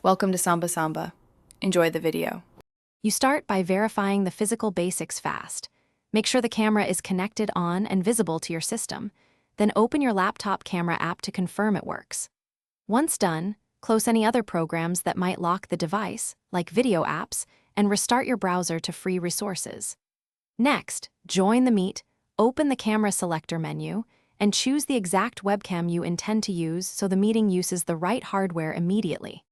Welcome to Samba Samba. Enjoy the video. You start by verifying the physical basics fast. Make sure the camera is connected on and visible to your system. Then open your laptop camera app to confirm it works. Once done, close any other programs that might lock the device, like video apps, and restart your browser to free resources. Next, join the meet, open the camera selector menu, and choose the exact webcam you intend to use so the meeting uses the right hardware immediately.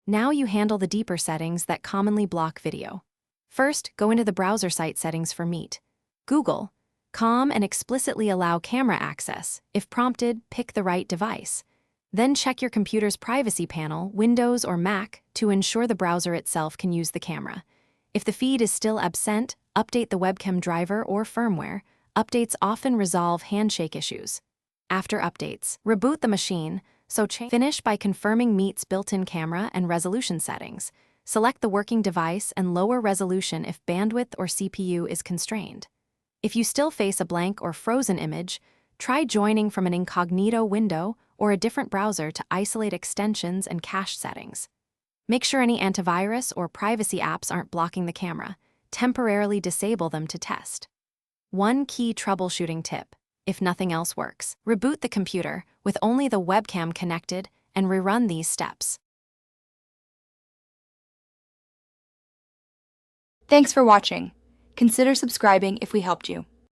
Now you handle the deeper settings that commonly block video. First, go into the browser site settings for Meet. Google, COM and explicitly allow camera access. If prompted, pick the right device. Then check your computer's privacy panel, Windows or Mac, to ensure the browser itself can use the camera. If the feed is still absent, update the webcam driver or firmware. Updates often resolve handshake issues. After updates, reboot the machine, finish by confirming Meet's built-in camera and resolution settings. Select the working device and lower resolution if bandwidth or CPU is constrained. If you still face a blank or frozen image, try joining from an incognito window or a different browser to isolate extensions and cache settings. Make sure any antivirus or privacy apps aren't blocking the camera. Temporarily disable them to test. One key troubleshooting tip: if nothing else works, reboot the computer with only the webcam connected and rerun these steps. Thanks for watching. Consider subscribing if we helped you.